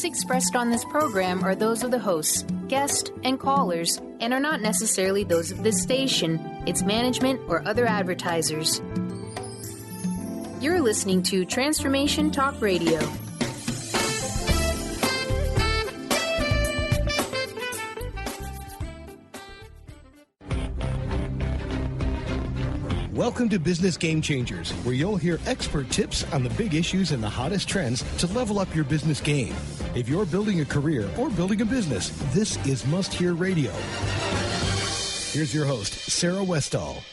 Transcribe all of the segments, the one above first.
views expressed on this program are those of the hosts, guests, and callers, and are not necessarily those of this station, its management, or other advertisers. You're listening to Transformation Talk Radio. Welcome to Business Game Changers, where you'll hear expert tips on the big issues and the hottest trends to level up your business game. If you're building a career or building a business, this is Must Hear Radio. Here's your host, Sarah Westall.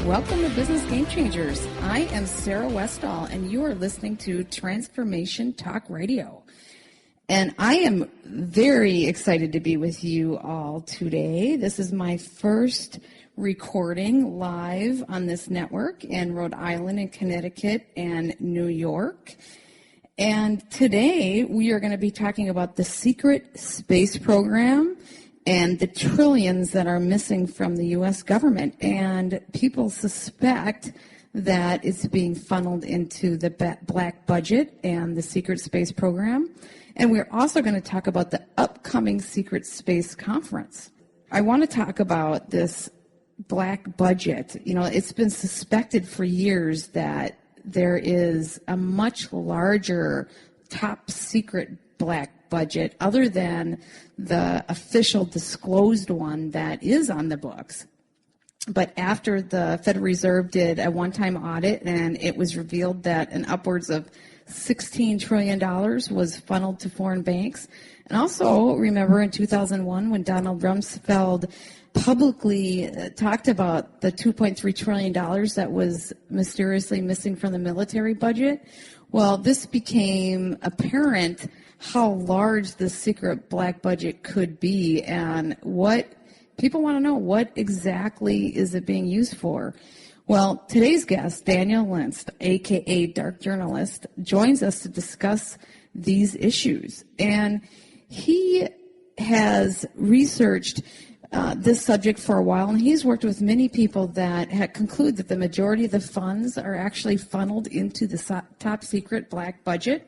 Welcome to Business Game Changers. I am Sarah Westall, and you are listening to Transformation Talk Radio. And I am very excited to be with you all today. This is my first recording live on this network in Rhode Island and Connecticut and New York. And today we are going to be talking about the secret space program and the trillions that are missing from the U.S. government. And people suspect that it's being funneled into the black budget and the secret space program. And we're also going to talk about the upcoming secret space conference. I want to talk about this black budget. You know, it's been suspected for years that there is a much larger top secret black budget other than the official disclosed one that is on the books. But after the Federal Reserve did a one-time audit and it was revealed that an upwards of $16 trillion was funneled to foreign banks. And also, remember in 2001 when Donald Rumsfeld publicly talked about the $2.3 trillion that was mysteriously missing from the military budget? Well, this became apparent how large the secret black budget could be, and what people want to know, what exactly is it being used for? Well, today's guest, Daniel Liszt, a.k.a. Dark Journalist, joins us to discuss these issues. And he has researched this subject for a while, and he's worked with many people that have concluded that the majority of the funds are actually funneled into the top secret black budget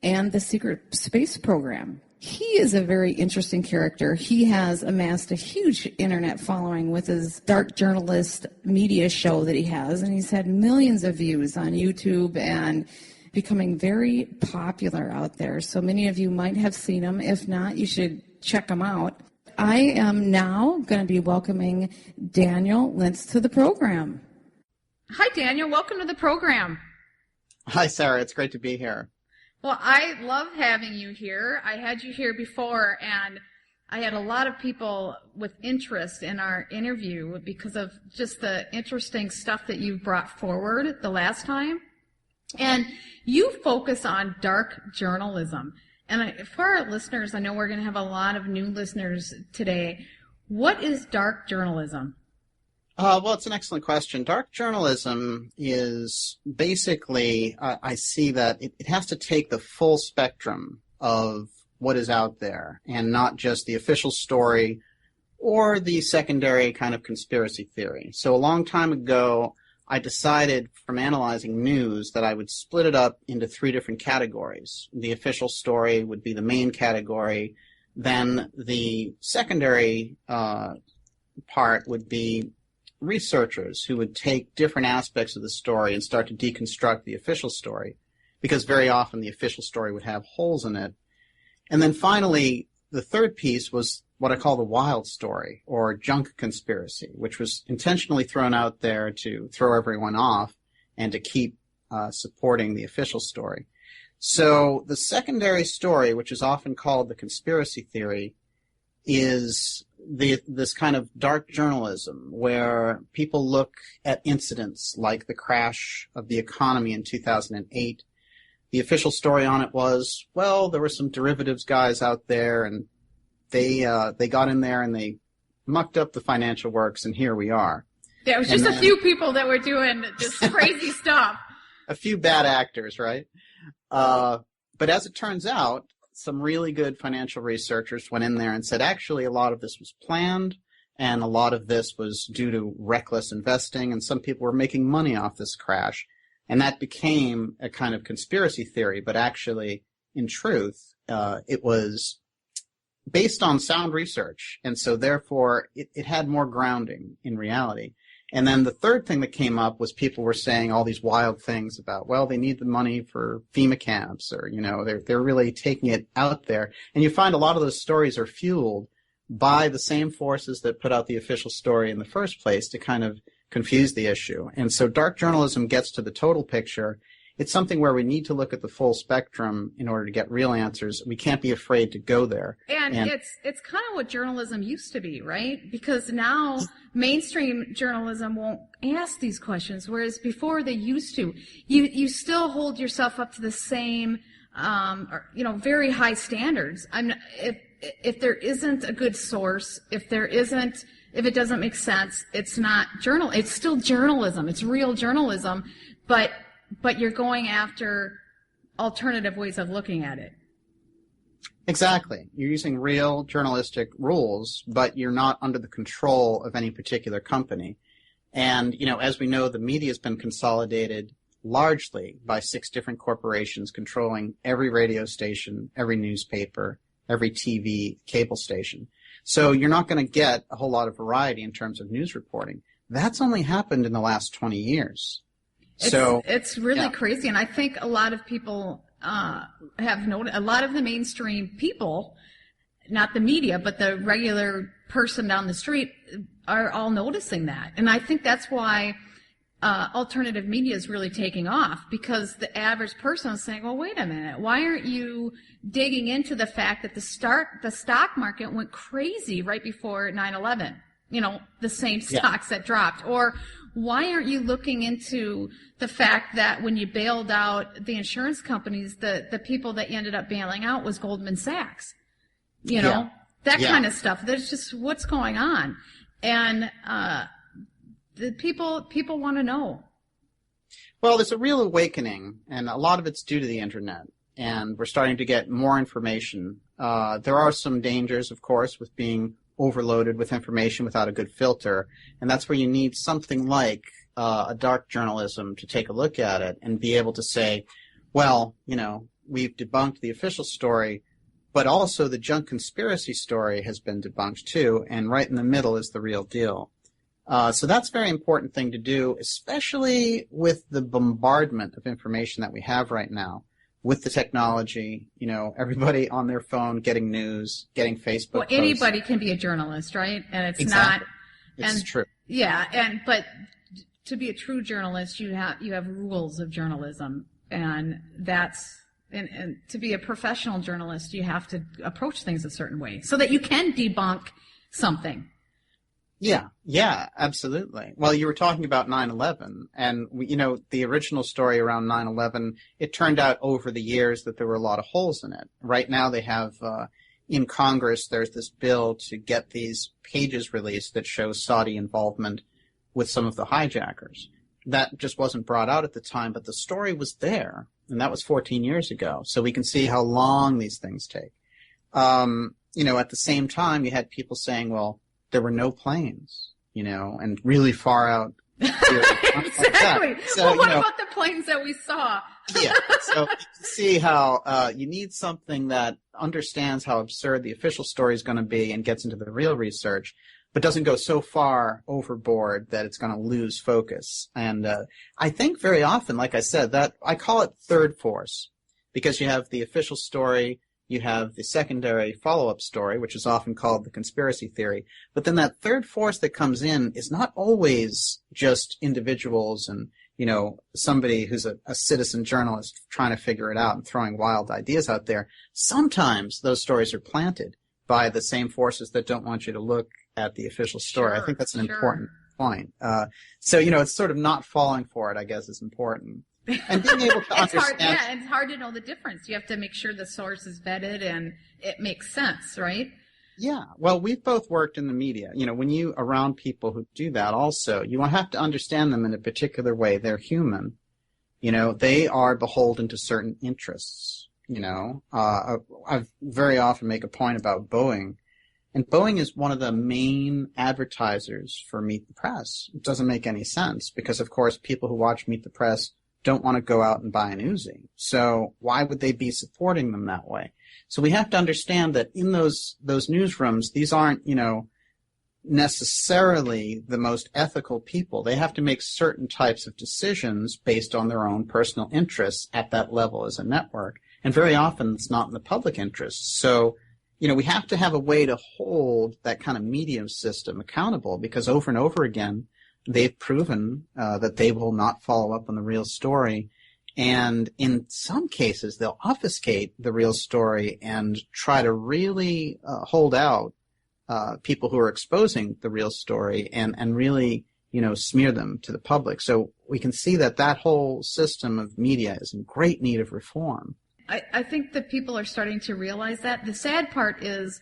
and the secret space program. He is a very interesting character. He has amassed a huge internet following with his Dark Journalist media show that he has, and he's had millions of views on YouTube and becoming very popular out there. So many of you might have seen him. If not, you should check him out. I am now going to be welcoming Daniel Liszt to the program. Hi, Daniel. Welcome to the program. Hi, Sarah. It's great to be here. Well, I love having you here. I had you here before, and I had a lot of people with interest in our interview because of just the interesting stuff that you brought forward the last time. And you focus on dark journalism. And for our listeners, I know we're going to have a lot of new listeners today. What is dark journalism? Well, it's an excellent question. Dark journalism is basically, I see that it has to take the full spectrum of what is out there and not just the official story or the secondary kind of conspiracy theory. So a long time ago, I decided from analyzing news that I would split it up into three different categories. The official story would be the main category. Then the secondary part would be researchers who would take different aspects of the story and start to deconstruct the official story, because very often the official story would have holes in it. And then finally, the third piece was what I call the wild story, or junk conspiracy, which was intentionally thrown out there to throw everyone off and to keep supporting the official story. So the secondary story, which is often called the conspiracy theory, is this kind of dark journalism where people look at incidents like the crash of the economy in 2008. The official story on it was, well, there were some derivatives guys out there, and they got in there and they mucked up the financial works, and here we are. There was just a few people that were doing this crazy stuff. A few bad actors, right? But as it turns out, some really good financial researchers went in there and said, actually, a lot of this was planned, and a lot of this was due to reckless investing, and some people were making money off this crash. And that became a kind of conspiracy theory, but actually, in truth, it was based on sound research. And so therefore, it had more grounding in reality. And then the third thing that came up was people were saying all these wild things about, well, they need the money for FEMA camps, or, they're really taking it out there. And you find a lot of those stories are fueled by the same forces that put out the official story in the first place to kind of confuse the issue. And so dark journalism gets to the total picture. It's something where we need to look at the full spectrum in order to get real answers. We can't be afraid to go there. And it's kind of what journalism used to be, right? Because now mainstream journalism won't ask these questions, whereas before they used to. You still hold yourself up to the same, very high standards. If there isn't a good source, if it doesn't make sense, it's not it's still journalism. It's real journalism, but you're going after alternative ways of looking at it. Exactly. You're using real journalistic rules, but you're not under the control of any particular company. And, as we know, the media has been consolidated largely by 6 different corporations controlling every radio station, every newspaper, every TV, cable station. So you're not going to get a whole lot of variety in terms of news reporting. That's only happened in the last 20 years. It's really crazy, and I think a lot of people have noticed. A lot of the mainstream people, not the media, but the regular person down the street, are all noticing that, and I think that's why alternative media is really taking off, because the average person is saying, "Well, wait a minute, why aren't you digging into the fact that the stock market went crazy right before 9/11? The same stocks that dropped, or why aren't you looking into the fact that when you bailed out the insurance companies, the people that you ended up bailing out was Goldman Sachs? That kind of stuff. There's just what's going on. And the people want to know. Well, there's a real awakening, and a lot of it's due to the internet. And we're starting to get more information. There are some dangers, of course, with being overloaded with information without a good filter, and that's where you need something like a dark journalism to take a look at it and be able to say, well, we've debunked the official story, but also the junk conspiracy story has been debunked too, and right in the middle is the real deal. So that's a very important thing to do, especially with the bombardment of information that we have right now. With the technology, everybody on their phone getting news, getting Facebook posts. Well, anybody can be a journalist, right? And it's exactly. not. It's true. Yeah, but to be a true journalist, you have rules of journalism, and and to be a professional journalist, you have to approach things a certain way so that you can debunk something. Yeah, absolutely. Well, you were talking about 9/11, and the original story around 9/11, it turned out over the years that there were a lot of holes in it. Right now they have, in Congress, there's this bill to get these pages released that show Saudi involvement with some of the hijackers. That just wasn't brought out at the time, but the story was there, and that was 14 years ago. So we can see how long these things take. At the same time, you had people saying, well, there were no planes, and really far out. Exactly. Like so, well, what about the planes that we saw? Yeah. So you can see how you need something that understands how absurd the official story is going to be and gets into the real research, but doesn't go so far overboard that it's going to lose focus. And I think very often, like I said, that I call it third force, because you have the official story, you have the secondary follow-up story, which is often called the conspiracy theory. But then that third force that comes in is not always just individuals and, somebody who's a citizen journalist trying to figure it out and throwing wild ideas out there. Sometimes those stories are planted by the same forces that don't want you to look at the official story. Sure, I think that's an important point. So it's sort of not falling for it, I guess, is important. And being able to understand. It's hard to know the difference. You have to make sure the source is vetted and it makes sense, right? Yeah. Well, we've both worked in the media. When you around people who do that also, you have to understand them in a particular way. They're human. They are beholden to certain interests. I very often make a point about Boeing. And Boeing is one of the main advertisers for Meet the Press. It doesn't make any sense because, of course, people who watch Meet the Press don't want to go out and buy an Uzi. So why would they be supporting them that way? So we have to understand that in those newsrooms, these aren't, necessarily the most ethical people. They have to make certain types of decisions based on their own personal interests at that level as a network. And very often it's not in the public interest. So, we have to have a way to hold that kind of media system accountable, because over and over again, they've proven that they will not follow up on the real story. And in some cases, they'll obfuscate the real story and try to really hold out people who are exposing the real story and really, smear them to the public. So we can see that whole system of media is in great need of reform. I think that people are starting to realize that. The sad part is,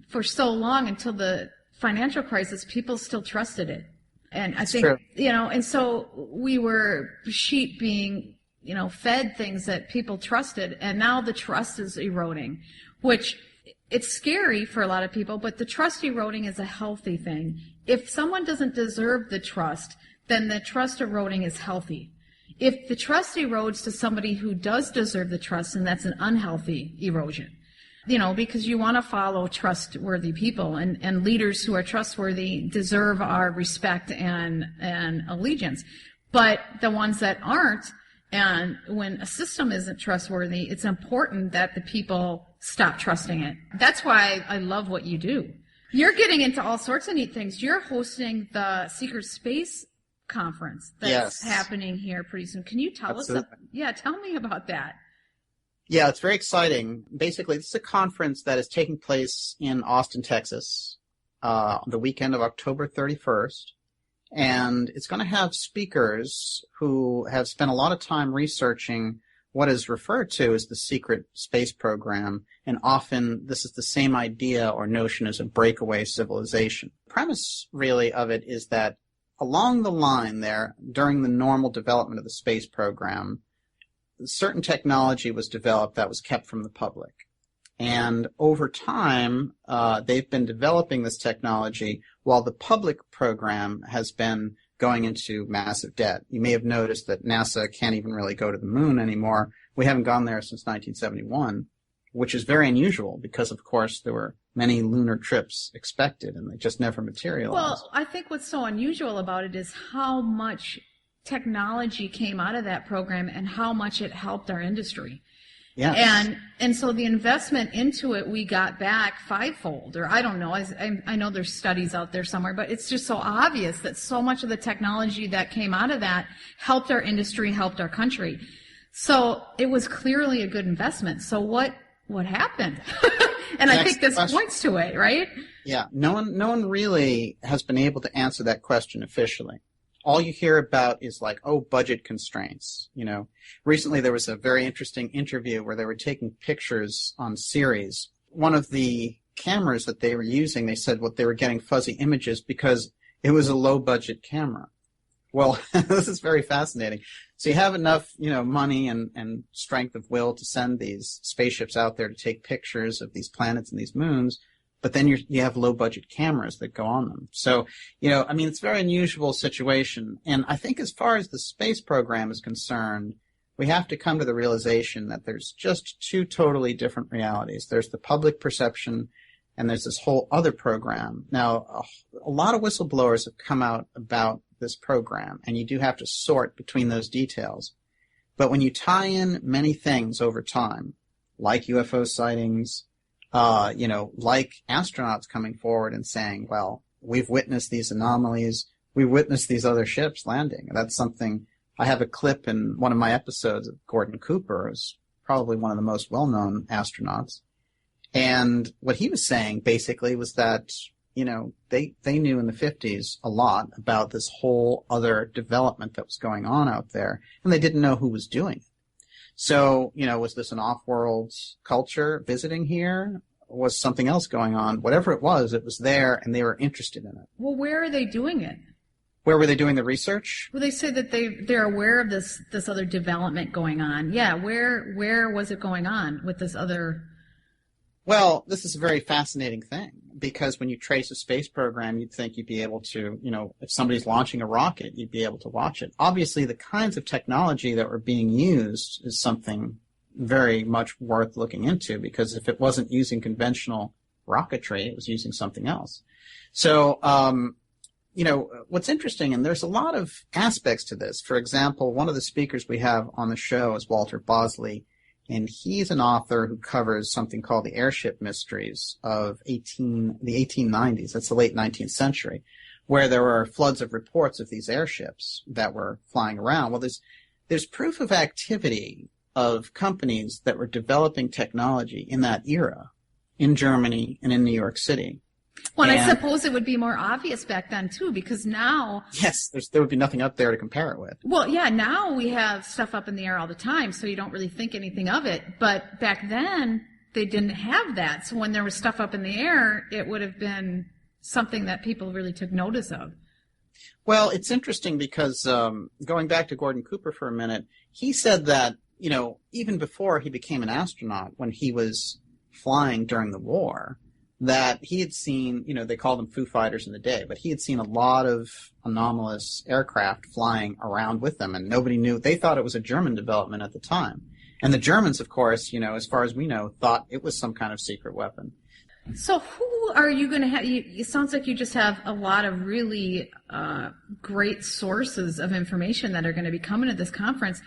for so long, until the financial crisis, people still trusted it. And I think, true. And so we were sheep being, fed things that people trusted, and now the trust is eroding, which it's scary for a lot of people, but the trust eroding is a healthy thing. If someone doesn't deserve the trust, then the trust eroding is healthy. If the trust erodes to somebody who does deserve the trust, then that's an unhealthy erosion. Because you want to follow trustworthy people, and leaders who are trustworthy deserve our respect and allegiance. But the ones that aren't, and when a system isn't trustworthy, it's important that the people stop trusting it. That's why I love what you do. You're getting into all sorts of neat things. You're hosting the Secret Space Conference that's happening here pretty soon. Can you tell us? Yeah, tell me about that. Yeah, it's very exciting. Basically, this is a conference that is taking place in Austin, Texas, the weekend of October 31st. And it's going to have speakers who have spent a lot of time researching what is referred to as the secret space program. And often this is the same idea or notion as a breakaway civilization. The premise really of it is that along the line there, during the normal development of the space program, certain technology was developed that was kept from the public. And over time, they've been developing this technology while the public program has been going into massive debt. You may have noticed that NASA can't even really go to the moon anymore. We haven't gone there since 1971, which is very unusual because, of course, there were many lunar trips expected and they just never materialized. Well, I think what's so unusual about it is how much technology came out of that program and how much it helped our industry. Yes. And so the investment into it, we got back fivefold, or I don't know. I know there's studies out there somewhere, but it's just so obvious that so much of the technology that came out of that helped our industry, helped our country. So it was clearly a good investment. So what happened? And I think this points to it, right? Yeah. No one really has been able to answer that question officially. All you hear about is budget constraints. Recently there was a very interesting interview where they were taking pictures on Ceres. One of the cameras that they were using, they said they were getting fuzzy images because it was a low budget camera. Well, this is very fascinating. So you have enough, money and strength of will to send these spaceships out there to take pictures of these planets and these moons. But then you have low-budget cameras that go on them. So, it's a very unusual situation. And I think as far as the space program is concerned, we have to come to the realization that there's just two totally different realities. There's the public perception, and there's this whole other program. Now, a lot of whistleblowers have come out about this program, and you do have to sort between those details. But when you tie in many things over time, like UFO sightings, like astronauts coming forward and saying, well, we've witnessed these anomalies, we've witnessed these other ships landing. That's something, I have a clip in one of my episodes of Gordon Cooper, who's probably one of the most well-known astronauts. And what he was saying basically was that, they knew in the 50s a lot about this whole other development that was going on out there, and they didn't know who was doing it. So, was this an off-world culture visiting here? Was something else going on? Whatever it was there, and they were interested in it. Well, where are they doing it? Where were they doing the research? Well, they say that they're aware of this other development going on. Yeah, where was it going on with this other? Well, this is a very fascinating thing because when you trace a space program, you'd think you'd be able to, if somebody's launching a rocket, you'd be able to watch it. Obviously, the kinds of technology that were being used is something very much worth looking into, because if it wasn't using conventional rocketry, it was using something else. So, what's interesting, and there's a lot of aspects to this. For example, one of the speakers we have on the show is Walter Bosley, and he's an author who covers something called the airship mysteries of the 1890s. That's the late 19th century, where there were floods of reports of these airships that were flying around. Well, there's proof of activity of companies that were developing technology in that era in Germany and in New York City. Well, and I suppose it would be more obvious back then, too, because now... Yes, there would be nothing up there to compare it with. Well, yeah, now we have stuff up in the air all the time, so you don't really think anything of it. But back then, they didn't have that. So when there was stuff up in the air, it would have been something that people really took notice of. Well, it's interesting because going back to Gordon Cooper for a minute, he said that, even before he became an astronaut, when he was flying during the war, that he had seen, they called them Foo Fighters in the day, but he had seen a lot of anomalous aircraft flying around with them, and nobody knew. They thought it was a German development at the time. And the Germans, of course, as far as we know, thought it was some kind of secret weapon. So who are you going to have? It sounds like you just have a lot of really great sources of information that are going to be coming to this conference.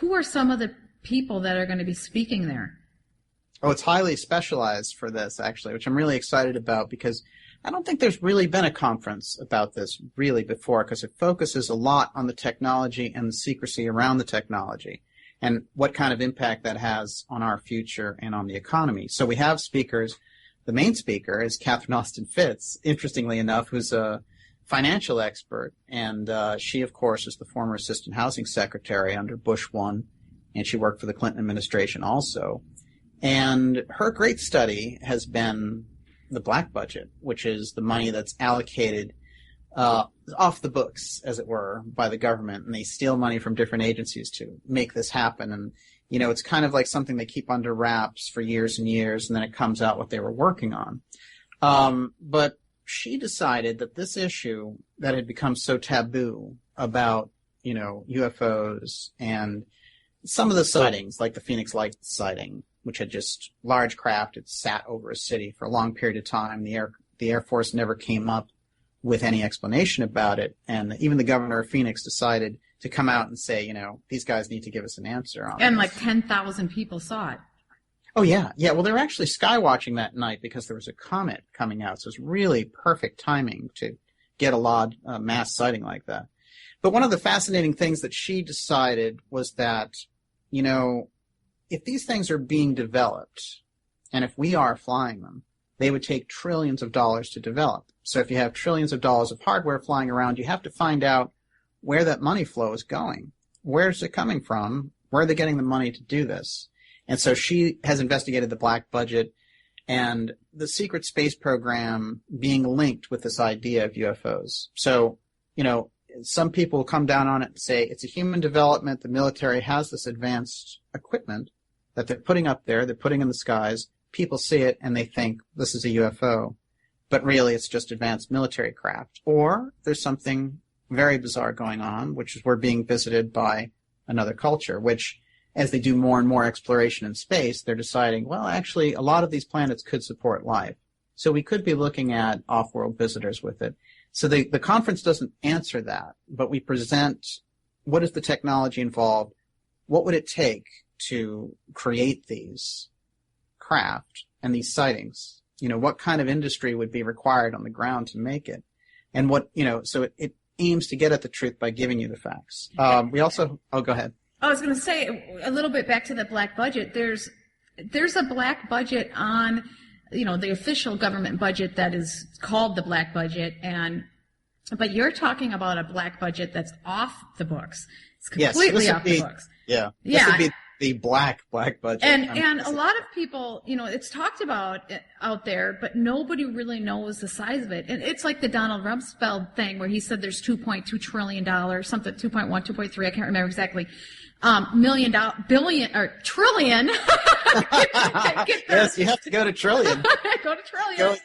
Who are some of the people that are going to be speaking there? Oh, it's highly specialized for this, actually, which I'm really excited about, because I don't think there's really been a conference about this really before, because it focuses a lot on the technology and the secrecy around the technology and what kind of impact that has on our future and on the economy. So we have speakers. The main speaker is Catherine Austin Fitts, interestingly enough, who's a financial expert, and she, of course, is the former assistant housing secretary under Bush 1, and she worked for the Clinton administration also. And her great study has been the black budget, which is the money that's allocated off the books, as it were, by the government. And they steal money from different agencies to make this happen. And, it's kind of like something they keep under wraps for years and years, and then it comes out what they were working on. But she decided that this issue that had become so taboo about, UFOs and some of the sightings, like the Phoenix Lights sighting, which had just large craft. It sat over a city for a long period of time. The Air Force never came up with any explanation about it. And even the governor of Phoenix decided to come out and say, these guys need to give us an answer on And this. like 10,000 people saw it. Oh, yeah. Yeah, well, they were actually sky watching that night because there was a comet coming out. So it was really perfect timing to get a mass sighting like that. But one of the fascinating things that she decided was that, if these things are being developed, and if we are flying them, they would take trillions of dollars to develop. So if you have trillions of dollars of hardware flying around, you have to find out where that money flow is going. Where's it coming from? Where are they getting the money to do this? And so she has investigated the black budget and the secret space program being linked with this idea of UFOs. So, some people come down on it and say it's a human development. The military has this advanced equipment that they're putting up there, they're putting in the skies. People see it and they think this is a UFO. But really it's just advanced military craft. Or there's something very bizarre going on, which is we're being visited by another culture, which as they do more and more exploration in space, they're deciding, well, actually a lot of these planets could support life. So we could be looking at off-world visitors with it. So the conference doesn't answer that, but we present what is the technology involved, what would it take to create these craft and these sightings, what kind of industry would be required on the ground to make it, and what, so it aims to get at the truth by giving you the facts. We also, go ahead. I was going to say a little bit back to the black budget. There's a black budget on the official government budget that is called the black budget, but you're talking about a black budget that's off the books. It's completely off the books. Yeah. This would be the black budget. And a lot of people, it's talked about out there, but nobody really knows the size of it. And it's like the Donald Rumsfeld thing where he said there's $2.2 trillion, something, 2.1, 2.3, I can't remember exactly. billion or trillion. Yes, you have to go to trillion. Go to trillion.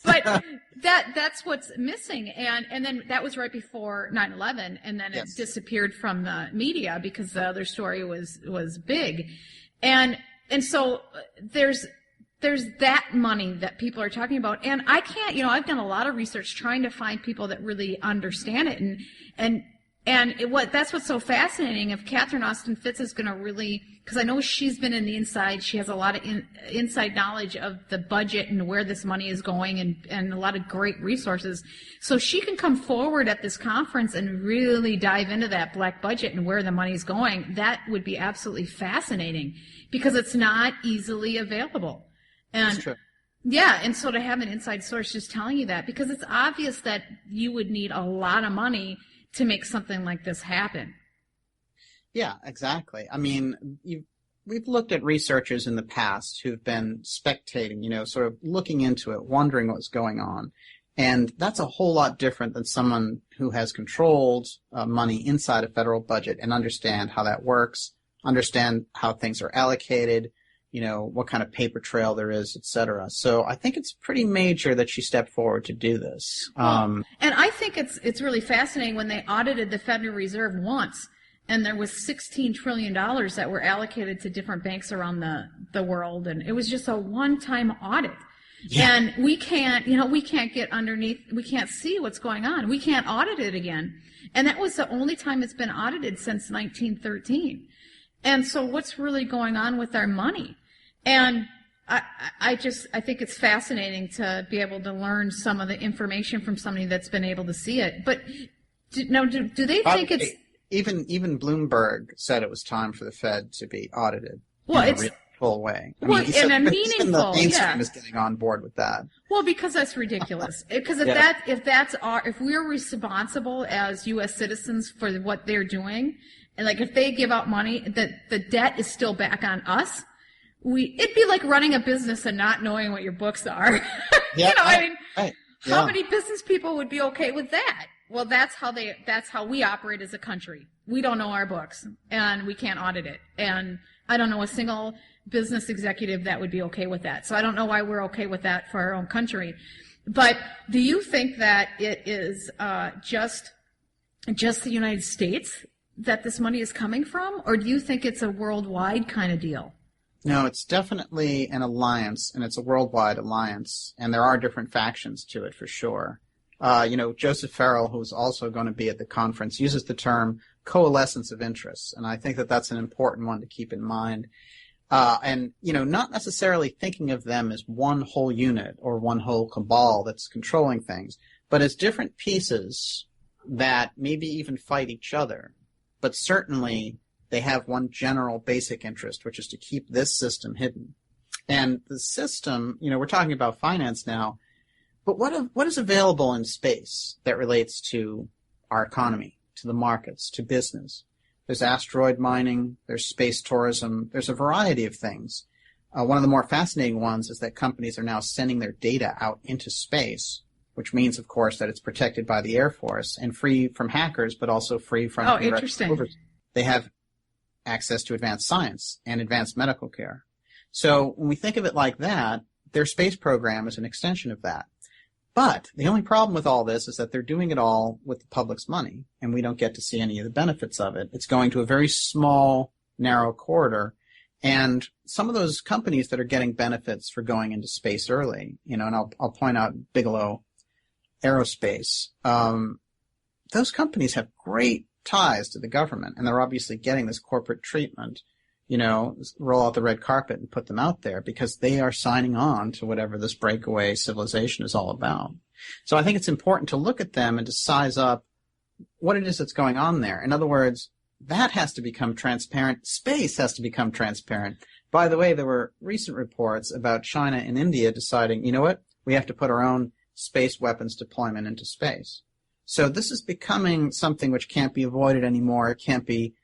But that's what's missing. And then that was right before 9/11, and then it disappeared from the media because the other story was big. And so there's that money that people are talking about. And I can't, I've done a lot of research trying to find people that really understand it. And that's what's so fascinating. If Catherine Austin Fitts is going to really, because I know she's been in the inside, she has a lot of inside knowledge of the budget and where this money is going and a lot of great resources. So she can come forward at this conference and really dive into that black budget and where the money's going. That would be absolutely fascinating because it's not easily available. And that's true. Yeah, and so to have an inside source just telling you that, because it's obvious that you would need a lot of money to make something like this happen. Yeah, exactly. I mean, we've looked at researchers in the past who've been spectating, sort of looking into it, wondering what's going on. And that's a whole lot different than someone who has controlled money inside a federal budget and understand how that works, understand how things are allocated, what kind of paper trail there is, et cetera. So I think it's pretty major that she stepped forward to do this. And I think it's really fascinating when they audited the Federal Reserve once, and there was $16 trillion that were allocated to different banks around the world, and it was just a one-time audit. Yeah. And we can't get underneath, we can't see what's going on. We can't audit it again. And that was the only time it's been audited since 1913. And so what's really going on with our money? And I think it's fascinating to be able to learn some of the information from somebody that's been able to see it. But do they think it's... Even Bloomberg said it was time for the Fed to be audited in a real full way. In a meaningful, even the mainstream is getting on board with that. Well, because that's ridiculous. Because if we're responsible as U.S. citizens for what they're doing, and like if they give out money, the debt is still back on us. It'd be like running a business and not knowing what your books are. Yeah, how many business people would be okay with that? Well, that's how we operate as a country. We don't know our books and we can't audit it. And I don't know a single business executive that would be okay with that. So I don't know why we're okay with that for our own country. But do you think that it is just the United States that this money is coming from, or do you think it's a worldwide kind of deal? No, it's definitely an alliance, and it's a worldwide alliance, and there are different factions to it for sure. Joseph Farrell, who's also going to be at the conference, uses the term coalescence of interests, and I think that that's an important one to keep in mind. And not necessarily thinking of them as one whole unit or one whole cabal that's controlling things, but as different pieces that maybe even fight each other. But certainly they have one general basic interest, which is to keep this system hidden. And the system, we're talking about finance now, but what is available in space that relates to our economy, to the markets, to business? There's asteroid mining, there's space tourism, there's a variety of things. One of the more fascinating ones is that companies are now sending their data out into space, which means, of course, that it's protected by the Air Force and free from hackers, but also free from... Oh, interesting. They have access to advanced science and advanced medical care. So when we think of it like that, their space program is an extension of that. But the only problem with all this is that they're doing it all with the public's money, and we don't get to see any of the benefits of it. It's going to a very small, narrow corridor, and some of those companies that are getting benefits for going into space early, and I'll point out Bigelow Aerospace, those companies have great ties to the government, and they're obviously getting this corporate treatment, roll out the red carpet and put them out there because they are signing on to whatever this breakaway civilization is all about. So I think it's important to look at them and to size up what it is that's going on there. In other words, that has to become transparent. Space has to become transparent. By the way, there were recent reports about China and India deciding, we have to put our own space weapons deployment into space. So this is becoming something which can't be avoided anymore. It can't be,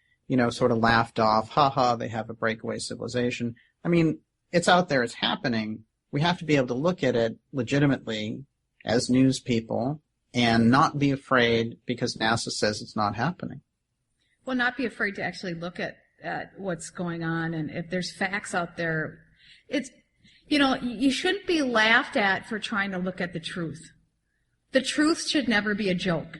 sort of laughed off. They have a breakaway civilization. I mean, it's out there. It's happening. We have to be able to look at it legitimately as news people and not be afraid because NASA says it's not happening. Well, not be afraid to actually look at what's going on, and if there's facts out there, it's, you shouldn't be laughed at for trying to look at the truth. The truth should never be a joke,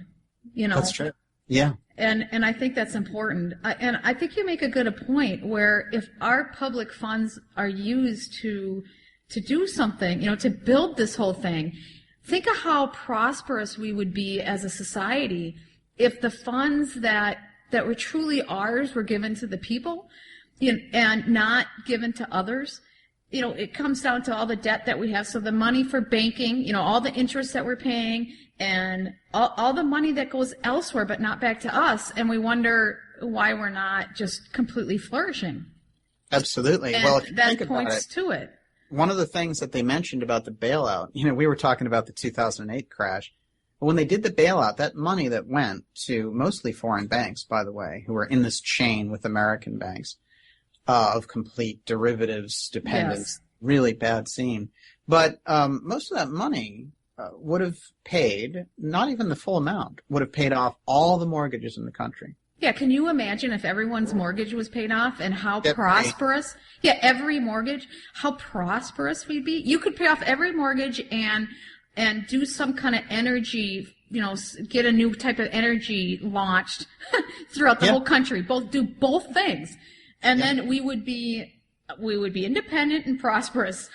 That's true. Yeah. And I think that's important. And I think you make a good point where if our public funds are used to do something, to build this whole thing, think of how prosperous we would be as a society if the funds that were truly ours were given to the people, and not given to others. It comes down to all the debt that we have. So the money for banking, all the interest that we're paying, and all the money that goes elsewhere but not back to us. And we wonder why we're not just completely flourishing. Absolutely. And well, if you that think about points to it. One of the things that they mentioned about the bailout, we were talking about the 2008 crash. But when they did the bailout, that money that went to mostly foreign banks, by the way, who were in this chain with American banks, of complete derivatives dependence. Yes. Really bad scene. But most of that money would have paid, not even the full amount, would have paid off all the mortgages in the country. Yeah, can you imagine if everyone's mortgage was paid off and how prosperous? Yeah, every mortgage, how prosperous we'd be. You could pay off every mortgage and do some kind of energy, get a new type of energy launched throughout the whole country. Do both things. And then we would be independent and prosperous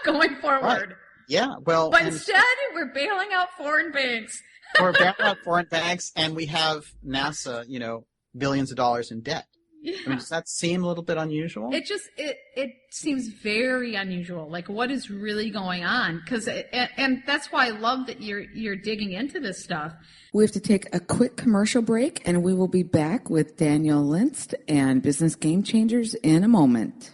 going forward. Right. Yeah, well. But instead, we're bailing out foreign banks. We're bailing out foreign banks, and we have NASA, billions of dollars in debt. Yeah. Does that seem a little bit unusual? It seems very unusual. Like, what is really going on? And that's why I love that you're digging into this stuff. We have to take a quick commercial break, and we will be back with Daniel Liszt and Business Game Changers in a moment.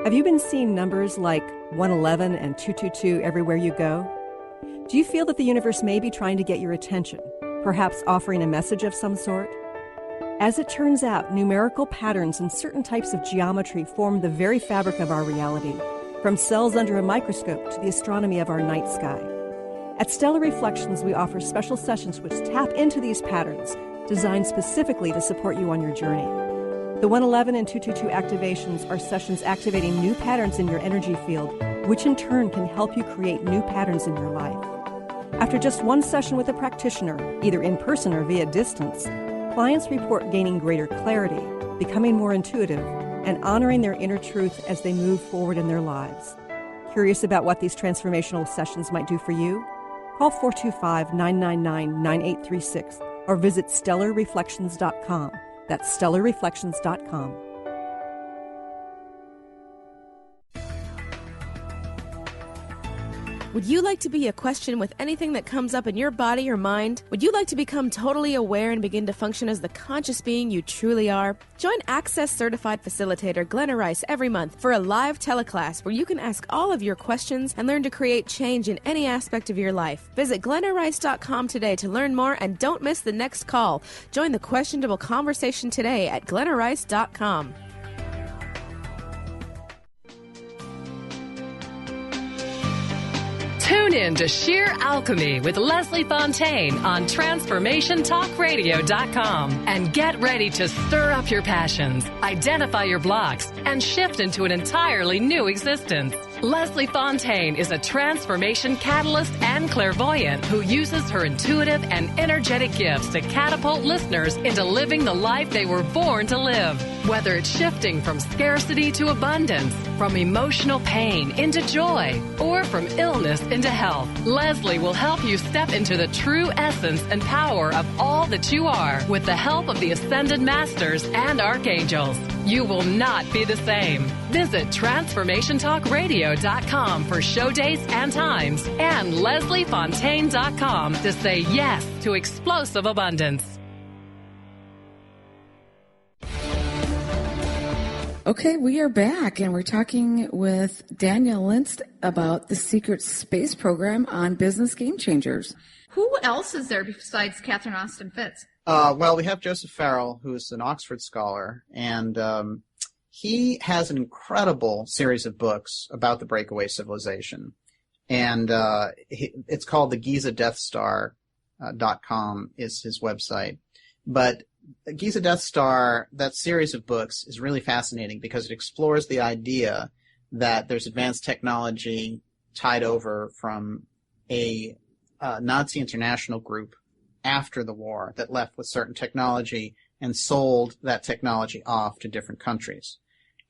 Have you been seeing numbers like 111 and 222 everywhere you go? Do you feel that the universe may be trying to get your attention, perhaps offering a message of some sort? As it turns out, numerical patterns and certain types of geometry form the very fabric of our reality, from cells under a microscope to the astronomy of our night sky. At Stellar Reflections, we offer special sessions which tap into these patterns, designed specifically to support you on your journey. The 111 and 222 activations are sessions activating new patterns in your energy field, which in turn can help you create new patterns in your life. After just one session with a practitioner, either in person or via distance, clients report gaining greater clarity, becoming more intuitive, and honoring their inner truth as they move forward in their lives. Curious about what these transformational sessions might do for you? Call 425-999-9836 or visit stellarreflections.com. That's stellarreflections.com. Would you like to be a question with anything that comes up in your body or mind? Would you like to become totally aware and begin to function as the conscious being you truly are? Join Access Certified Facilitator Glenna Rice every month for a live teleclass where you can ask all of your questions and learn to create change in any aspect of your life. Visit glennarice.com today to learn more and don't miss the next call. Join the questionable conversation today at glennarice.com. Tune in to Sheer Alchemy with Leslie Fontaine on TransformationTalkRadio.com and get ready to stir up your passions, identify your blocks, and shift into an entirely new existence. Leslie Fontaine is a transformation catalyst and clairvoyant who uses her intuitive and energetic gifts to catapult listeners into living the life they were born to live. Whether it's shifting from scarcity to abundance, from emotional pain into joy, or from illness into health, Leslie will help you step into the true essence and power of all that you are with the help of the Ascended Masters and Archangels. You will not be the same. Visit TransformationTalkRadio.com for show dates and times and LeslieFontaine.com to say yes to explosive abundance. Okay, we are back, and we're talking with Daniel Liszt about the Secret Space Program on Business Game Changers. Who else is there besides Catherine Austin Fitts? Well, we have Joseph Farrell, who's an Oxford scholar, and he has an incredible series of books about the breakaway civilization. And it's called the Giza Death Star, .com is his website. But Giza Death Star, that series of books, is really fascinating because it explores the idea that there's advanced technology tied over from a Nazi international group after the war that left with certain technology and sold that technology off to different countries.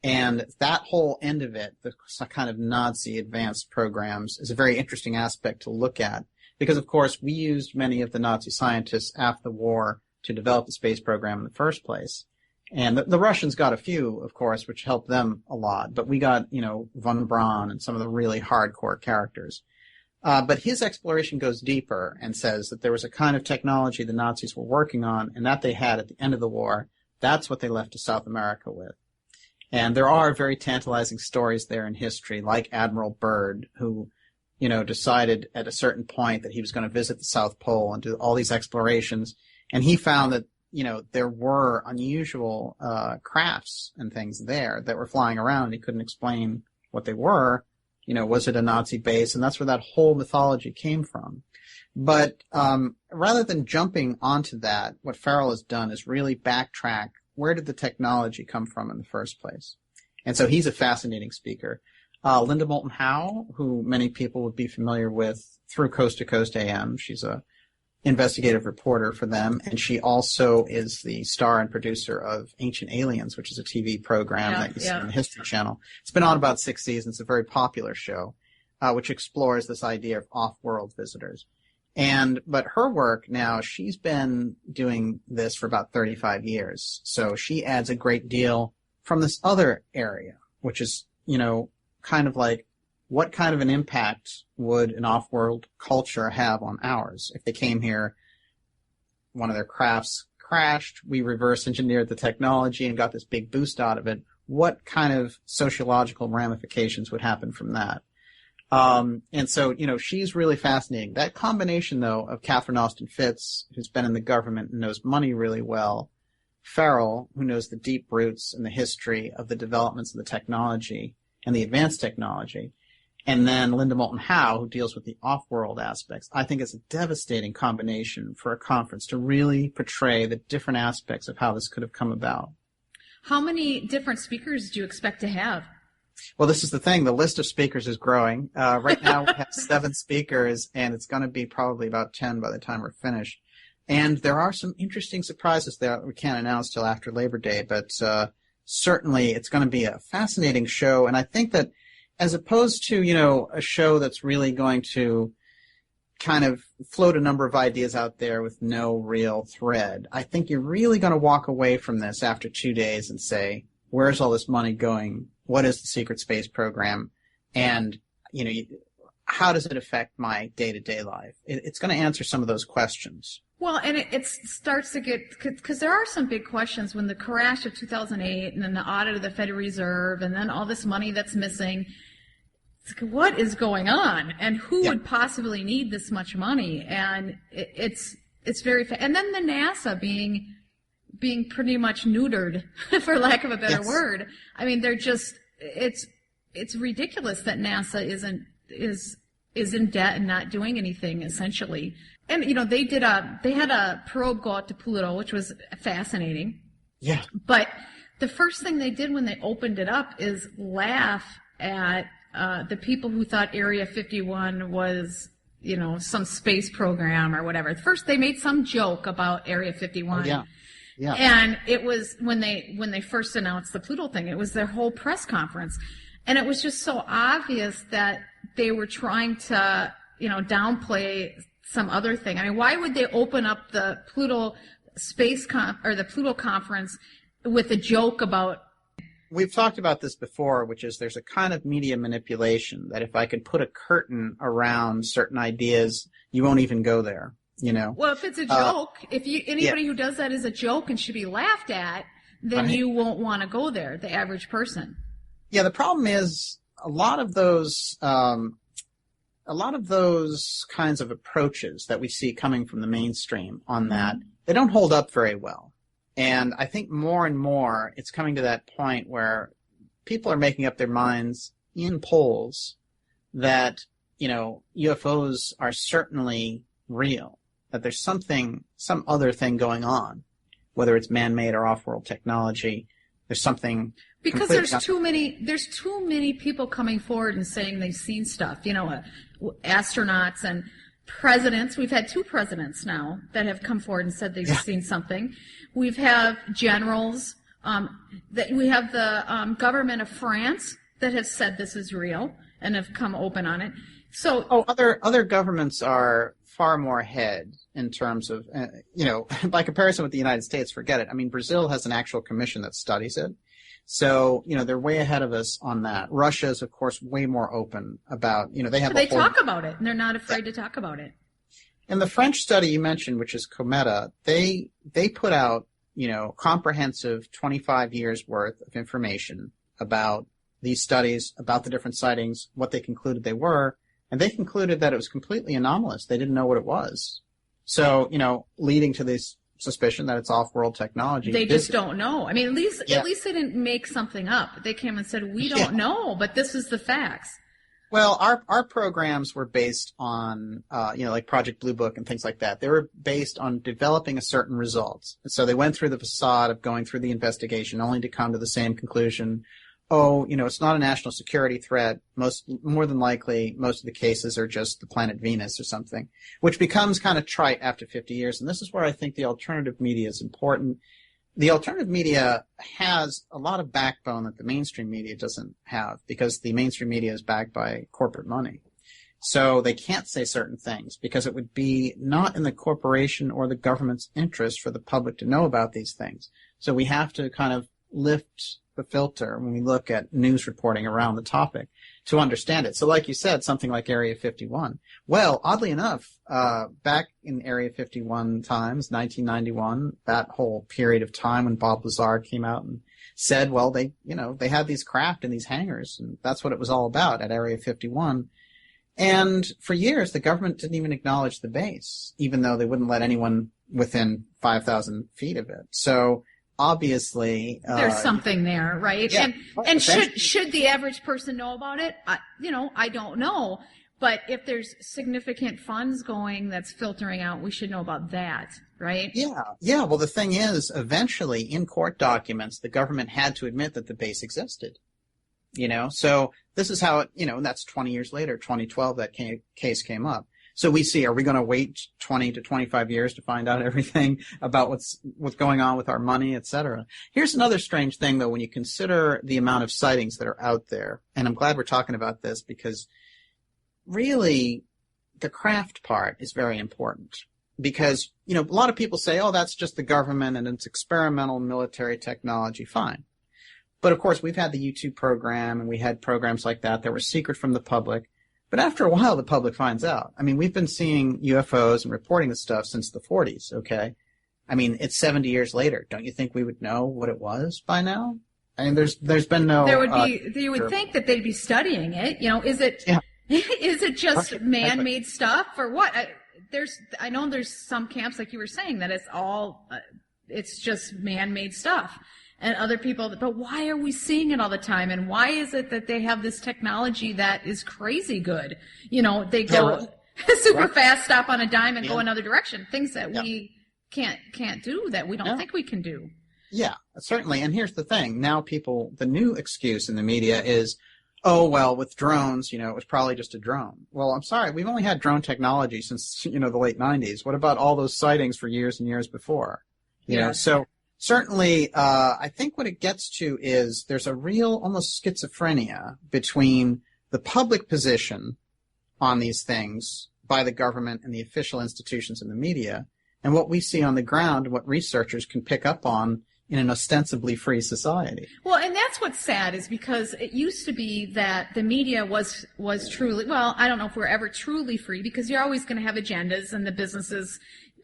And that whole end of it, the kind of Nazi advanced programs, is a very interesting aspect to look at because, of course, we used many of the Nazi scientists after the war to develop the space program in the first place. And the Russians got a few, of course, which helped them a lot. But we got, von Braun and some of the really hardcore characters. But his exploration goes deeper and says that there was a kind of technology the Nazis were working on and that they had at the end of the war. That's what they left to South America with. And there are very tantalizing stories there in history, like Admiral Byrd, who, decided at a certain point that he was going to visit the South Pole and do all these explorations. And he found that, there were unusual crafts and things there that were flying around. He couldn't explain what they were. Was it a Nazi base? And that's where that whole mythology came from. But rather than jumping onto that, what Farrell has done is really backtrack. Where did the technology come from in the first place? And so he's a fascinating speaker. Linda Moulton Howe, who many people would be familiar with through Coast to Coast AM. She's a investigative reporter for them, and she also is the star and producer of Ancient Aliens, which is a TV program that you see on the History Channel. It's been on about 6 seasons. It's a very popular show, which explores this idea of off-world visitors. But her work now, she's been doing this for about 35 years. So she adds a great deal from this other area, which is, kind of like, what kind of an impact would an off-world culture have on ours? If they came here, one of their crafts crashed, we reverse engineered the technology and got this big boost out of it. What kind of sociological ramifications would happen from that? And so, she's really fascinating. That combination, though, of Catherine Austin Fitts, who's been in the government and knows money really well, Farrell, who knows the deep roots and the history of the developments of the technology and the advanced technology, and then Linda Moulton Howe, who deals with the off-world aspects, I think it's a devastating combination for a conference to really portray the different aspects of how this could have come about. How many different speakers do you expect to have? Well, this is the thing. The list of speakers is growing. Right now we have 7 speakers, and it's going to be probably about 10 by the time we're finished. And there are some interesting surprises there that we can't announce till after Labor Day, but certainly it's going to be a fascinating show. And I think that as opposed to, a show that's really going to kind of float a number of ideas out there with no real thread, I think you're really going to walk away from this after 2 days and say, where's all this money going? What is the secret space program? And, how does it affect my day-to-day life? It's going to answer some of those questions. Well, and it starts to get, because there are some big questions when the crash of 2008 and then the audit of the Federal Reserve and then all this money that's missing. It's like, what is going on? And who would possibly need this much money? And it's very, and then the NASA being pretty much neutered, for lack of a better word. I mean, they're just, it's ridiculous that NASA is in debt and not doing anything, essentially. And, they had a probe go out to Pluto, which was fascinating. Yeah. But the first thing they did when they opened it up is laugh at the people who thought Area 51 was, some space program or whatever. First, they made some joke about Area 51. Oh, yeah. Yeah. And it was when they first announced the Pluto thing, it was their whole press conference. And it was just so obvious that they were trying to, downplay some other thing. I mean, why would they open up the Pluto the Pluto conference with a joke about? We've talked about this before, which is there's a kind of media manipulation that if I could put a curtain around certain ideas, you won't even go there. Well, if it's a joke, anybody who does that is a joke and should be laughed at, then you won't want to go there, the average person. Yeah, the problem is a lot of those kinds of approaches that we see coming from the mainstream on that, they don't hold up very well. And I think more and more it's coming to that point where people are making up their minds in polls that, UFOs are certainly real. that there's some other thing going on, whether it's man-made or off-world technology. There's something because there's too many people coming forward and saying they've seen stuff. Astronauts and presidents. We've had 2 presidents now that have come forward and said they've seen something. We've had generals. We have the government of France that has said this is real and have come open on it. So, other governments are far more ahead in terms of, by comparison with the United States, forget it. I mean, Brazil has an actual commission that studies it. So, they're way ahead of us on that. Russia is, of course, way more open about, they talk about it, and they're not afraid to talk about it. And the French study you mentioned, which is Cometa, they put out, comprehensive 25 years worth of information about these studies, about the different sightings, what they concluded they were, and they concluded that it was completely anomalous. They didn't know what it was. So, leading to this suspicion that it's off-world technology. They just don't know. I mean, at least they didn't make something up. They came and said, we don't know, but this is the facts. Well, our programs were based on, like Project Blue Book and things like that. They were based on developing a certain result. And so they went through the facade of going through the investigation only to come to the same conclusion. It's not a national security threat. More than likely, most of the cases are just the planet Venus or something, which becomes kind of trite after 50 years. And this is where I think the alternative media is important. The alternative media has a lot of backbone that the mainstream media doesn't have because the mainstream media is backed by corporate money. So they can't say certain things because it would be not in the corporation or the government's interest for the public to know about these things. So we have to kind of lift the filter when we look at news reporting around the topic to understand it. So like you said, something like Area 51. Well, oddly enough, back in Area 51 times, 1991, that whole period of time when Bob Lazar came out and said, well, they had these craft in these hangars, and that's what it was all about at Area 51. And for years, the government didn't even acknowledge the base, even though they wouldn't let anyone within 5,000 feet of it. So obviously, there's something there, right? Yeah. And should the average person know about it? I don't know. But if there's significant funds going that's filtering out, we should know about that, right? Yeah. Well, the thing is, eventually, in court documents, the government had to admit that the base existed. So this is how it, that's 20 years later, 2012, that case came up. So we see, are we going to wait 20 to 25 years to find out everything about what's going on with our money, et cetera? Here's another strange thing, though, when you consider the amount of sightings that are out there. And I'm glad we're talking about this because really the craft part is very important. Because, a lot of people say, that's just the government and it's experimental military technology. Fine. But, of course, we've had the U2 program and we had programs like that were secret from the public. But after a while, the public finds out. I mean, we've been seeing UFOs and reporting this stuff since the 40s, okay? I mean, it's 70 years later. Don't you think we would know what it was by now? I mean, there's been no... You would think that they'd be studying it. Is it just man-made stuff or what? I know there's some camps, like you were saying, that it's just man-made stuff. And other people, but why are we seeing it all the time? And why is it that they have this technology that is crazy good? They go super fast, stop on a dime, and go another direction. Things that we can't do, that we don't think we can do. Yeah, certainly. And here's the thing. Now the new excuse in the media is, with drones, it was probably just a drone. Well, I'm sorry. We've only had drone technology since, the late 90s. What about all those sightings for years and years before? So... Certainly, I think what it gets to is there's a real almost schizophrenia between the public position on these things by the government and the official institutions in the media and what we see on the ground, what researchers can pick up on in an ostensibly free society. Well, and that's what's sad is because it used to be that the media was truly, I don't know if we're ever truly free because you're always going to have agendas and the businesses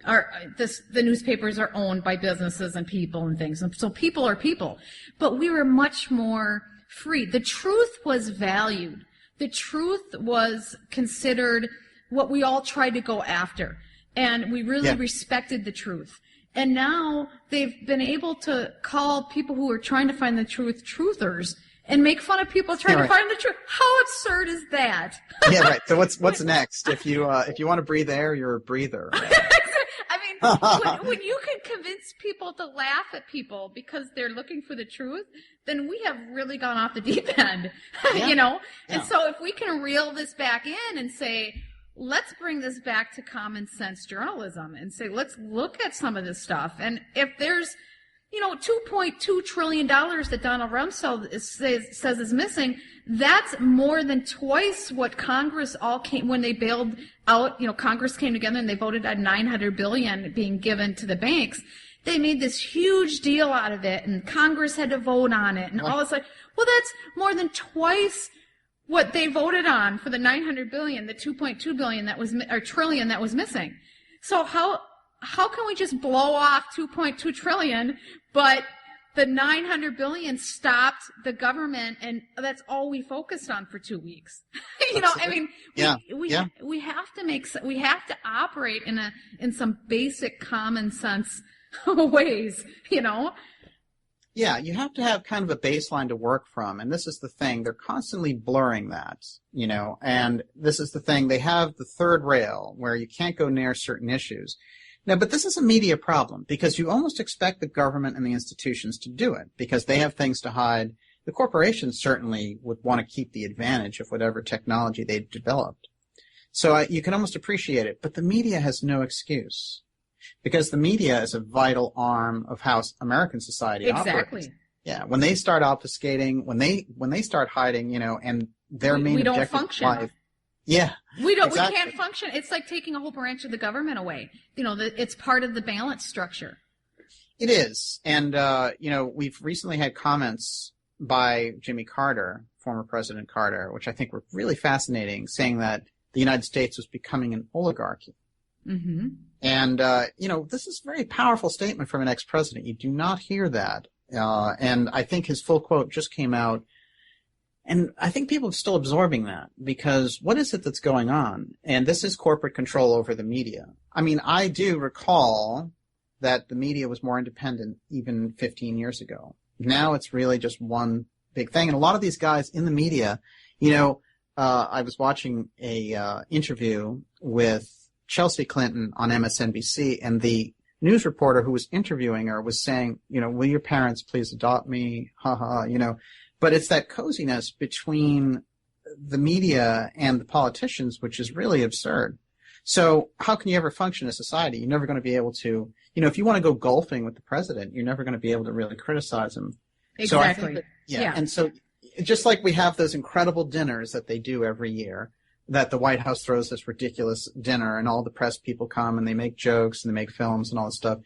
the newspapers are owned by businesses and people and things. And so people are people. But we were much more free. The truth was valued. The truth was considered what we all tried to go after. And we really respected the truth. And now they've been able to call people who are trying to find the truth truthers and make fun of people trying to find the truth. How absurd is that? Yeah, right. So what's next? If you want to breathe air, you're a breather. Right? when you can convince people to laugh at people because they're looking for the truth, then we have really gone off the deep end, you know? Yeah. And so if we can reel this back in and say, let's bring this back to common sense journalism and say, let's look at some of this stuff. And if there's, $2.2 trillion that Donald Rumsfeld says is missing, that's more than twice what Congress when they bailed out, Congress came together and they voted on $900 billion being given to the banks. They made this huge deal out of it, and Congress had to vote on it, and all this well, that's more than twice what they voted on for the $900 billion, the $2.2 billion trillion that was missing. So how can we just blow off $2.2 trillion, but the $900 billion stopped the government, and that's all we focused on for 2 weeks? We have to operate in some basic common sense ways, Yeah, you have to have kind of a baseline to work from, and this is the thing. They're constantly blurring that, and this is the thing. They have the third rail where you can't go near certain issues. Now, but this is a media problem because you almost expect the government and the institutions to do it because they have things to hide. The corporations certainly would want to keep the advantage of whatever technology they've developed. So you can almost appreciate it, but the media has no excuse because the media is a vital arm of how American society operates. Yeah, when they start obfuscating, when they start hiding, and their main we don't objective function. in life. Yeah. We can't function. It's like taking a whole branch of the government away. It's part of the balance structure. It is. And, we've recently had comments by Jimmy Carter, former President Carter, which I think were really fascinating, saying that the United States was becoming an oligarchy. Mm-hmm. And, this is a very powerful statement from an ex-president. You do not hear that. And I think his full quote just came out. And I think people are still absorbing that because what is it that's going on? And this is corporate control over the media. I mean, I do recall that the media was more independent even 15 years ago. Now it's really just one big thing. And a lot of these guys in the media, I was watching a interview with Chelsea Clinton on MSNBC, and the news reporter who was interviewing her was saying, will your parents please adopt me? But it's that coziness between the media and the politicians, which is really absurd. So how can you ever function as a society? You're never going to be able to, if you want to go golfing with the president, you're never going to be able to really criticize him. Exactly. So I think that, yeah. And so just like we have those incredible dinners that they do every year, that the White House throws this ridiculous dinner and all the press people come and they make jokes and they make films and all this stuff.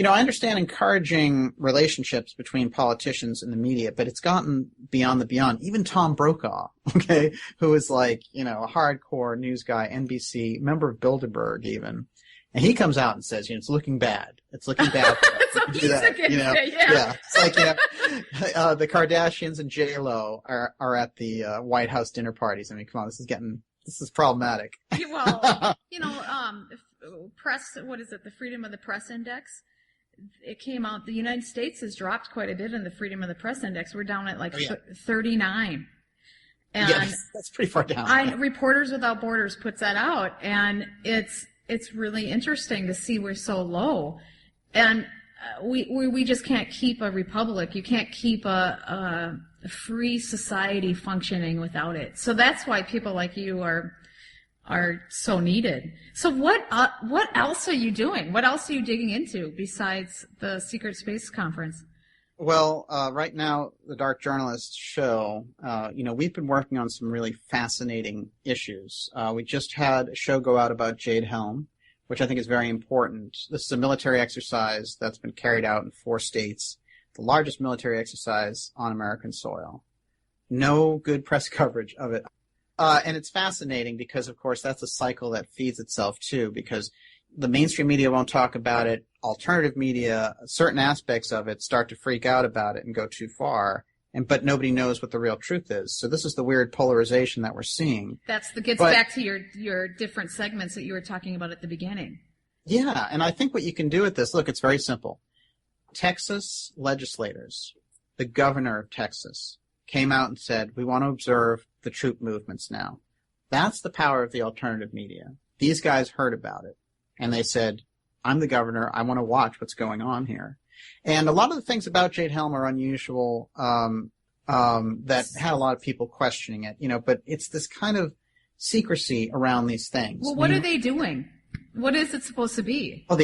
I understand encouraging relationships between politicians and the media, but it's gotten beyond the beyond. Even Tom Brokaw, okay, who is like, a hardcore news guy, NBC, member of Bilderberg even. And he comes out and says, it's looking bad. It's looking bad. Yeah. It's like, the Kardashians and J-Lo are at the White House dinner parties. I mean, come on, this is problematic. Well, press, what is it, the Freedom of the Press Index? It came out, the United States has dropped quite a bit in the Freedom of the Press Index. We're down at 39. And yes, that's pretty far down. Reporters Without Borders puts that out, and it's really interesting to see we're so low. And we just can't keep a republic. You can't keep a free society functioning without it. So that's why people like you are so needed. So what else are you doing? What else are you digging into besides the Secret Space Conference? Well, right now, the Dark Journalist show, we've been working on some really fascinating issues. We just had a show go out about Jade Helm, which I think is very important. This is a military exercise that's been carried out in 4 states, the largest military exercise on American soil. No good press coverage of it. And it's fascinating because, of course, that's a cycle that feeds itself, too, because the mainstream media won't talk about it. Alternative media, certain aspects of it start to freak out about it and go too far, but nobody knows what the real truth is. So this is the weird polarization that we're seeing. Gets back to your different segments that you were talking about at the beginning. Yeah, and I think what you can do with this, look, it's very simple. Texas legislators, the governor of Texas, came out and said, we want to observe the troop movements now. That's the power of the alternative media. These guys heard about it, and they said, I'm the governor. I want to watch what's going on here. And a lot of the things about Jade Helm are unusual, that had a lot of people questioning it, but it's this kind of secrecy around these things. Well, what are they doing? What is it supposed to be? Well,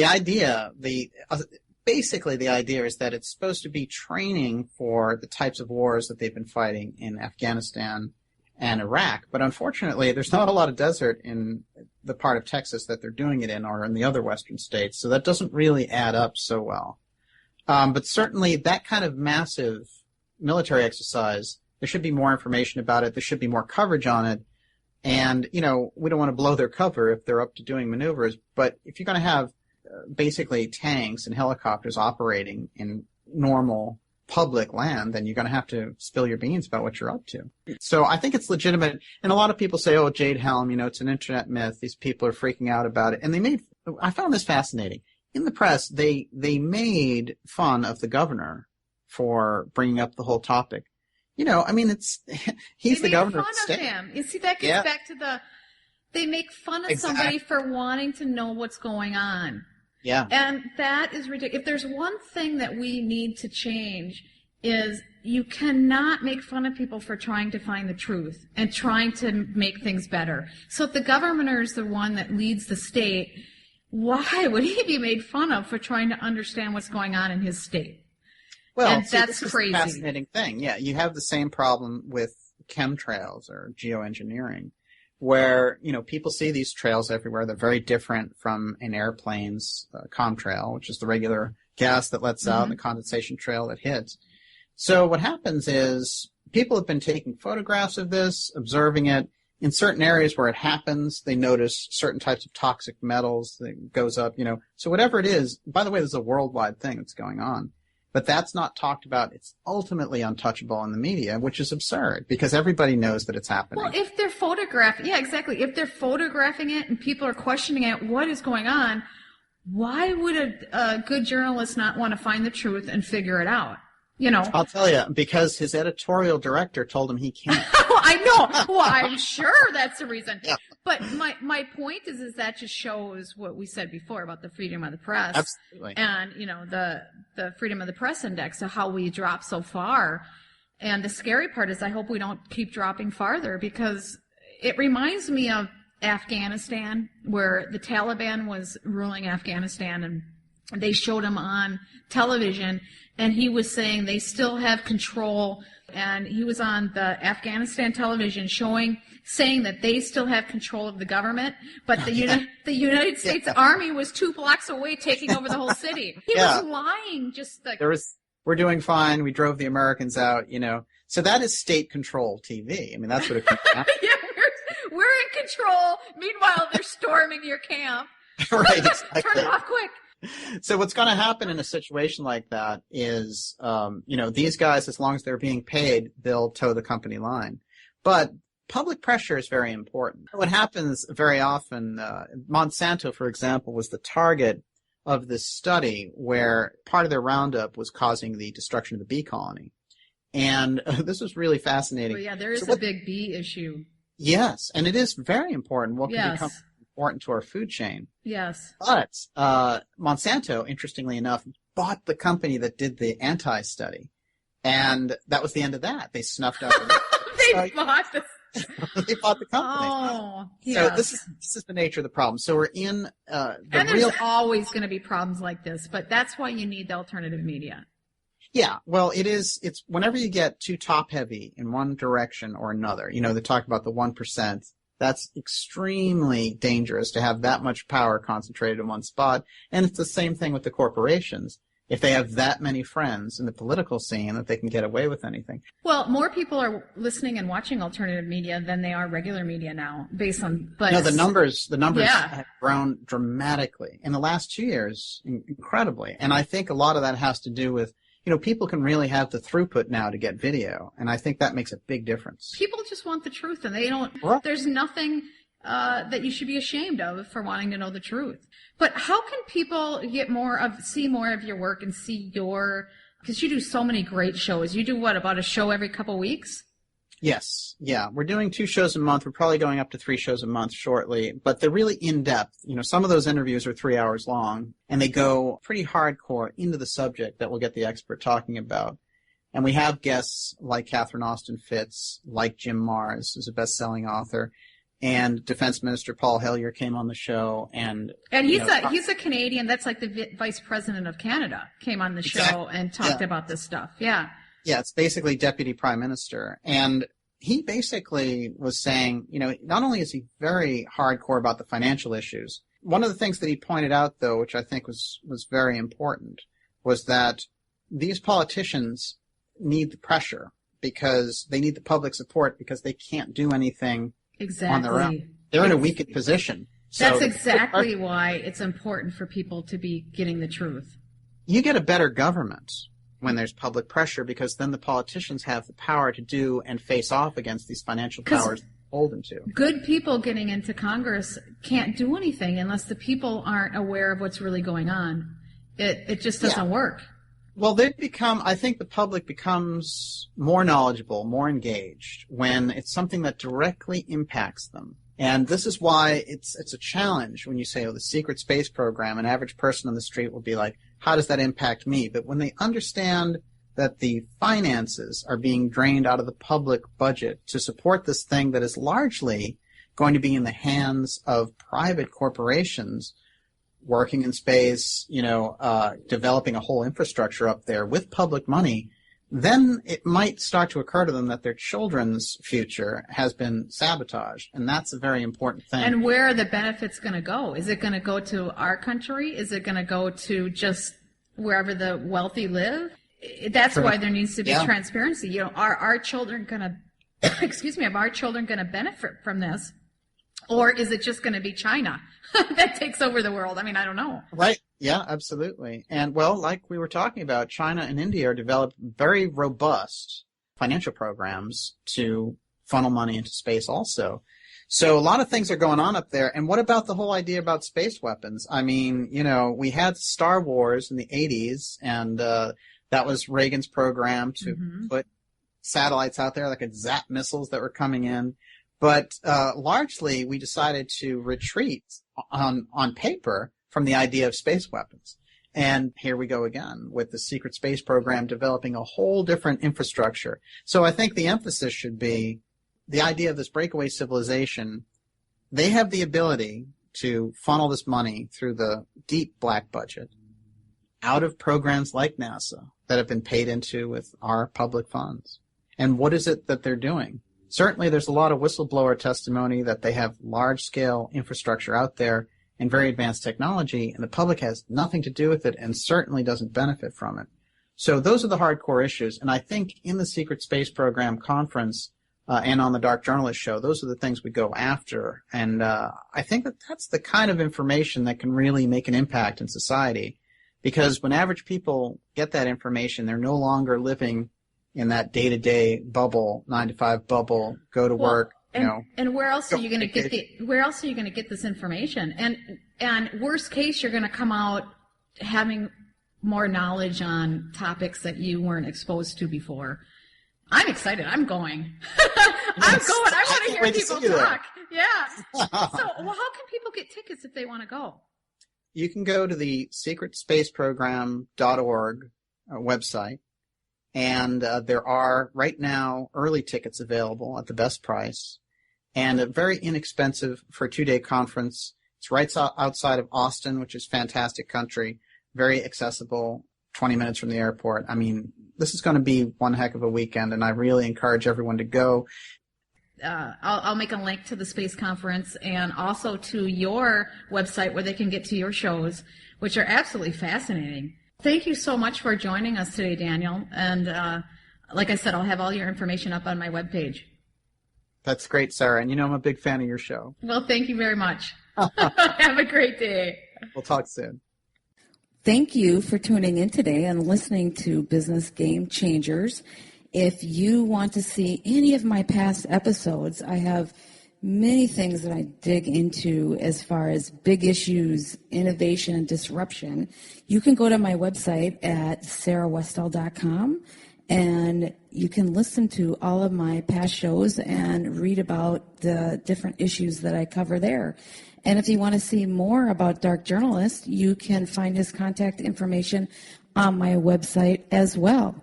basically the idea is that it's supposed to be training for the types of wars that they've been fighting in Afghanistan and Iraq. But unfortunately, there's not a lot of desert in the part of Texas that they're doing it in or in the other western states. So that doesn't really add up so well. But certainly that kind of massive military exercise, there should be more information about it. There should be more coverage on it. And, we don't want to blow their cover if they're up to doing maneuvers. But if you're going to have basically tanks and helicopters operating in normal public land, then you're going to have to spill your beans about what you're up to. So I think it's legitimate. And a lot of people say, oh, Jade Helm, it's an internet myth. These people are freaking out about it. And I found this fascinating. In the press, they made fun of the governor for bringing up the whole topic. He's the governor of the state. Him. You see, that gets back to they make fun of somebody for wanting to know what's going on. Yeah. And that is ridiculous. If there's one thing that we need to change is you cannot make fun of people for trying to find the truth and trying to make things better. So if the governor is the one that leads the state, why would he be made fun of for trying to understand what's going on in his state? Well, that's this crazy. Is a fascinating thing. Yeah, you have the same problem with chemtrails or geoengineering, where people see these trails everywhere. They're very different from an airplane's contrail, which is the regular gas that lets out and the condensation trail that hits. So what happens is people have been taking photographs of this, observing it. In certain areas where it happens, they notice certain types of toxic metals that goes up. So whatever it is. By the way, there's a worldwide thing that's going on. But that's not talked about. It's ultimately untouchable in the media, which is absurd because everybody knows that it's happening. Well, if they're photographing, exactly. If they're photographing it and people are questioning it, what is going on, why would a good journalist not want to find the truth and figure it out? I'll tell you, because his editorial director told him he can't. I know. Well, I'm sure that's the reason. Yeah. But my point is that just shows what we said before about the freedom of the press. Absolutely. And, the freedom of the press index, so how we drop so far. And the scary part is I hope we don't keep dropping farther because it reminds me of Afghanistan, where the Taliban was ruling Afghanistan and they showed him on television and he was saying they still have control, and he was on the Afghanistan television saying that they still have control of the government, but the United States Army was 2 blocks away taking over the whole city. He was lying, just like... We're doing fine, we drove the Americans out, So that is state-controlled TV. I mean, that's what it comes down to. Yeah, we're in control. Meanwhile, they're storming your camp. Right, exactly. Turn it off quick. So what's going to happen in a situation like that is, these guys, as long as they're being paid, they'll toe the company line. But public pressure is very important. What happens very often, Monsanto, for example, was the target of this study where part of their Roundup was causing the destruction of the bee colony. And this was really fascinating. Well, yeah, there is a big bee issue. Yes, and it is very important. What can become important to our food chain. Yes. But Monsanto, interestingly enough, bought the company that did the anti-study. And that was the end of that. They snuffed out They bought the company. Oh, so this is the nature of the problem. So we're in there's always going to be problems like this, but that's why you need the alternative media. Yeah, well, it's whenever you get too top-heavy in one direction or another, they talk about the 1%, that's extremely dangerous to have that much power concentrated in one spot. And it's the same thing with the corporations. If they have that many friends in the political scene that they can get away with anything. Well, more people are listening and watching alternative media than they are regular media now, based on... No, the numbers have grown dramatically in the last 2 years, incredibly. And I think a lot of that has to do with, people can really have the throughput now to get video, and I think that makes a big difference. People just want the truth, and they don't... Right. There's nothing that you should be ashamed of for wanting to know the truth. But how can people see more of your work and see because you do so many great shows. You do about a show every couple weeks? Yes. Yeah. We're doing 2 shows a month. We're probably going up to 3 shows a month shortly, but they're really in-depth. Some of those interviews are 3 hours long, and they go pretty hardcore into the subject that we'll get the expert talking about. And we have guests like Catherine Austin Fitts, like Jim Marrs, who's a best-selling author, and Defense Minister Paul Hellyer came on the show. And he's a Canadian. That's like the Vice President of Canada came on the show and talked about this stuff. Yeah. Yeah, it's basically Deputy Prime Minister. And he basically was saying, not only is he very hardcore about the financial issues, one of the things that he pointed out, though, which I think was very important, was that these politicians need the pressure because they need the public support because they can't do anything on their own. They're in a weakened position. That's exactly why it's important for people to be getting the truth. You get a better government when there's public pressure, because then the politicians have the power to do and face off against these financial powers beholden to. Good people getting into Congress can't do anything unless the people aren't aware of what's really going on. It just doesn't work. Well, I think the public becomes more knowledgeable, more engaged when it's something that directly impacts them. And this is why it's a challenge when you say, the secret space program, an average person on the street will be like, how does that impact me? But when they understand that the finances are being drained out of the public budget to support this thing that is largely going to be in the hands of private corporations working in space, developing a whole infrastructure up there with public money, then it might start to occur to them that their children's future has been sabotaged. And that's a very important thing. And where are the benefits going to go? Is it going to go to our country? Is it going to go to just wherever the wealthy live? That's why there needs to be transparency. Are our children going to, are our children going to benefit from this? Or is it just going to be China that takes over the world? I mean, I don't know. Right. Yeah, absolutely. And, like we were talking about, China and India are developed very robust financial programs to funnel money into space also. So a lot of things are going on up there. And what about the whole idea about space weapons? I mean, we had Star Wars in the 80s, and that was Reagan's program to put satellites out there that could zap missiles that were coming in. But largely, we decided to retreat on paper from the idea of space weapons. And here we go again with the secret space program developing a whole different infrastructure. So I think the emphasis should be the idea of this breakaway civilization. They have the ability to funnel this money through the deep black budget out of programs like NASA that have been paid into with our public funds. And what is it that they're doing? Certainly, there's a lot of whistleblower testimony that they have large-scale infrastructure out there and very advanced technology, and the public has nothing to do with it and certainly doesn't benefit from it. So those are the hardcore issues, and I think in the Secret Space Program conference and on the Dark Journalist show, those are the things we go after. And I think that that's the kind of information that can really make an impact in society, because when average people get that information, they're no longer living in that day-to-day bubble, 9-to-5 bubble, go to work. And where else are you going to get this information? And worst case, you're going to come out having more knowledge on topics that you weren't exposed to before. I'm excited. I'm going. I'm going. I want to hear people talk. Yeah. So, how can people get tickets if they want to go? You can go to the secretspaceprogram.org website. And there are, right now, early tickets available at the best price and very inexpensive for a 2-day conference. It's right outside of Austin, which is fantastic country, very accessible, 20 minutes from the airport. I mean, this is going to be one heck of a weekend, and I really encourage everyone to go. I'll make a link to the space conference and also to your website where they can get to your shows, which are absolutely fascinating. Thank you so much for joining us today, Daniel. And like I said, I'll have all your information up on my webpage. That's great, Sarah. And I'm a big fan of your show. Well, thank you very much. Have a great day. We'll talk soon. Thank you for tuning in today and listening to Business Game Changers. If you want to see any of my past episodes, I have many things that I dig into as far as big issues, innovation, and disruption. You can go to my website at sarahwestall.com And you can listen to all of my past shows and read about the different issues that I cover there. And if you want to see more about Dark Journalist, you can find his contact information on my website as well.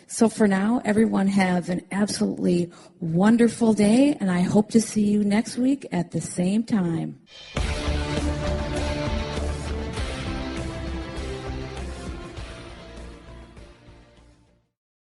So for now, everyone have an absolutely wonderful day, and I hope to see you next week at the same time.